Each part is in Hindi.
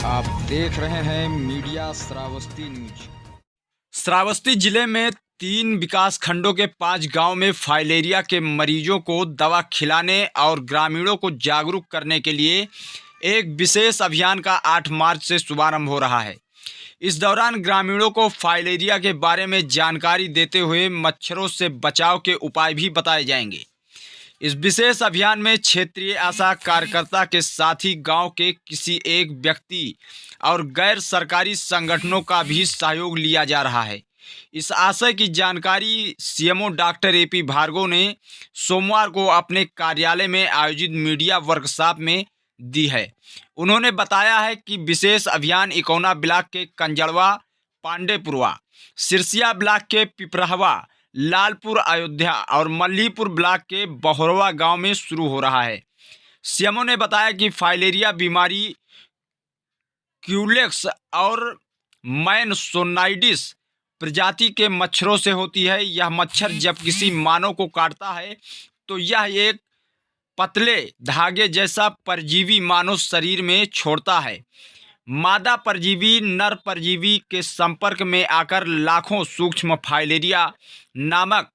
आप देख रहे हैं मीडिया श्रावस्ती न्यूज। श्रावस्ती जिले में 3 विकास खंडों के 5 गांव में फाइलेरिया के मरीजों को दवा खिलाने और ग्रामीणों को जागरूक करने के लिए एक विशेष अभियान का 8 मार्च से शुभारंभ हो रहा है। इस दौरान ग्रामीणों को फाइलेरिया के बारे में जानकारी देते हुए मच्छरों से बचाव के उपाय भी बताए जाएंगे। इस विशेष अभियान में क्षेत्रीय आशा कार्यकर्ता के साथ ही गांव के किसी एक व्यक्ति और गैर सरकारी संगठनों का भी सहयोग लिया जा रहा है। इस आशय की जानकारी सीएमओ डॉक्टर एपी भार्गव ने सोमवार को अपने कार्यालय में आयोजित मीडिया वर्कशॉप में दी है। उन्होंने बताया है कि विशेष अभियान इकौना ब्लॉक के कंजड़वा, पांडेपुरवा, सिरसिया ब्लॉक के पिपरहवा, लालपुर अयोध्या और मल्लीपुर ब्लॉक के बहोरवा गांव में शुरू हो रहा है। सीएमओ ने बताया कि फाइलेरिया बीमारी क्यूलेक्स और मैनसोनाइडिस प्रजाति के मच्छरों से होती है। यह मच्छर जब किसी मानव को काटता है तो यह एक पतले धागे जैसा परजीवी मानव शरीर में छोड़ता है। मादा परजीवी नर परजीवी के संपर्क में आकर लाखों सूक्ष्म फाइलेरिया नामक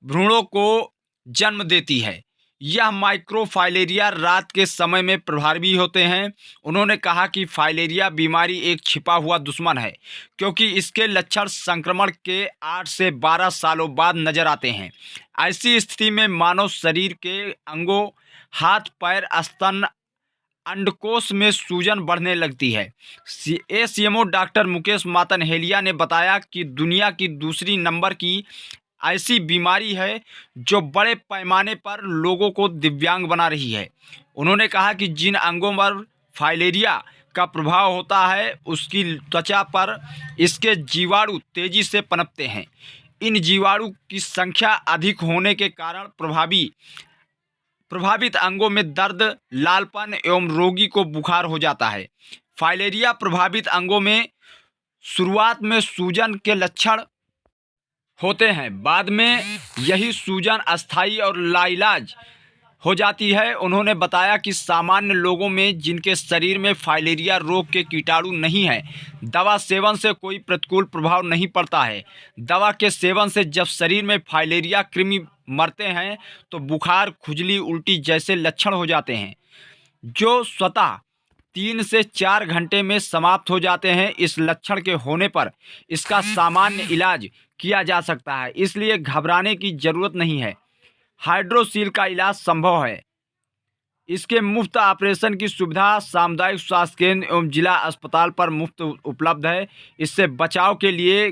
भ्रूणों को जन्म देती है। यह माइक्रो फाइलेरिया रात के समय में प्रभावी होते हैं। उन्होंने कहा कि फाइलेरिया बीमारी एक छिपा हुआ दुश्मन है, क्योंकि इसके लक्षण संक्रमण के 8 से 12 सालों बाद नजर आते हैं। ऐसी स्थिति में मानव शरीर के अंगों, हाथ, पैर, स्तन, अंडकोश में सूजन बढ़ने लगती है। सीएमओ डॉक्टर मुकेश मातनहेलिया ने बताया कि दुनिया की दूसरी नंबर की ऐसी बीमारी है जो बड़े पैमाने पर लोगों को दिव्यांग बना रही है। उन्होंने कहा कि जिन अंगों पर फाइलेरिया का प्रभाव होता है उसकी त्वचा पर इसके जीवाणु तेजी से पनपते हैं। इन जीवाणु की संख्या अधिक होने के कारण प्रभावित अंगों में दर्द, लालपन एवं रोगी को बुखार हो जाता है। फाइलेरिया प्रभावित अंगों में शुरुआत में सूजन के लक्षण होते हैं, बाद में यही सूजन अस्थायी और लाइलाज हो जाती है। उन्होंने बताया कि सामान्य लोगों में जिनके शरीर में फाइलेरिया रोग के कीटाणु नहीं है, दवा सेवन से कोई प्रतिकूल प्रभाव नहीं पड़ता है। दवा के सेवन से जब शरीर में फाइलेरिया कृमि मरते हैं तो बुखार, खुजली, उल्टी जैसे लक्षण हो जाते हैं, जो स्वतः 3 से 4 घंटे में समाप्त हो जाते हैं। इस लक्षण के होने पर इसका सामान्य इलाज किया जा सकता है, इसलिए घबराने की जरूरत नहीं है। हाइड्रोसील का इलाज संभव है। इसके मुफ्त ऑपरेशन की सुविधा सामुदायिक स्वास्थ्य केंद्र एवं जिला अस्पताल पर मुफ्त उपलब्ध है। इससे बचाव के लिए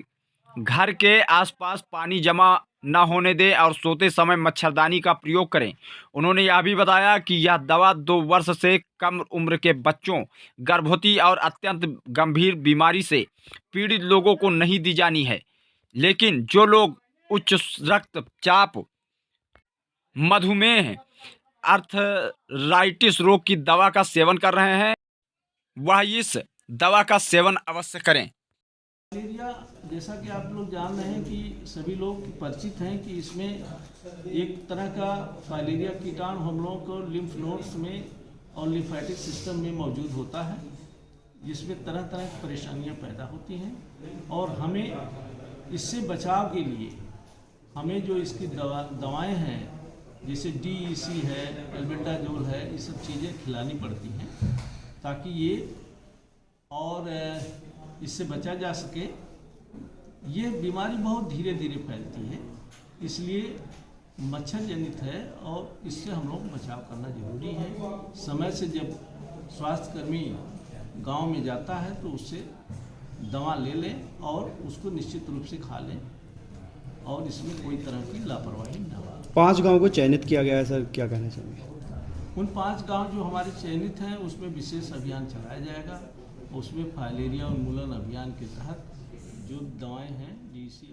घर के आसपास पानी जमा न होने दें और सोते समय मच्छरदानी का प्रयोग करें। उन्होंने यह भी बताया कि यह दवा 2 वर्ष से कम उम्र के बच्चों, गर्भवती और अत्यंत गंभीर बीमारी से पीड़ित लोगों को नहीं दी जानी है, लेकिन जो लोग उच्च रक्तचाप, मधुमेह, आर्थराइटिस रोग की दवा का सेवन कर रहे हैं, वह इस दवा का सेवन अवश्य करें। फाइलेरिया, जैसा कि आप लोग जान रहे हैं कि सभी लोग परिचित हैं कि इसमें एक तरह का फाइलेरिया कीटाणु हम लोगों को लिम्फ नोड्स में और लिम्फेटिक सिस्टम में मौजूद होता है, जिसमें तरह तरह की परेशानियां पैदा होती हैं। और हमें इससे बचाव के लिए हमें जो इसकी दवाएं हैं, जैसे DEC है, एल्बेंडाजोल है, ये सब चीज़ें खिलानी पड़ती हैं ताकि ये और इससे बचा जा सके। ये बीमारी बहुत धीरे धीरे फैलती है, इसलिए मच्छर जनित है और इससे हम लोग बचाव करना जरूरी है। समय से जब स्वास्थ्यकर्मी गांव में जाता है तो उससे दवा ले लें और उसको निश्चित रूप से खा लें और इसमें कोई तरह की लापरवाही न हो। 5 गांव को चयनित किया गया है सर, क्या कहना चाहेंगे? उन 5 गांव जो हमारे चयनित हैं उसमें विशेष अभियान चलाया जाएगा। उसमें फाइलेरिया उन्मूलन अभियान के तहत जो दवाएं हैं DEC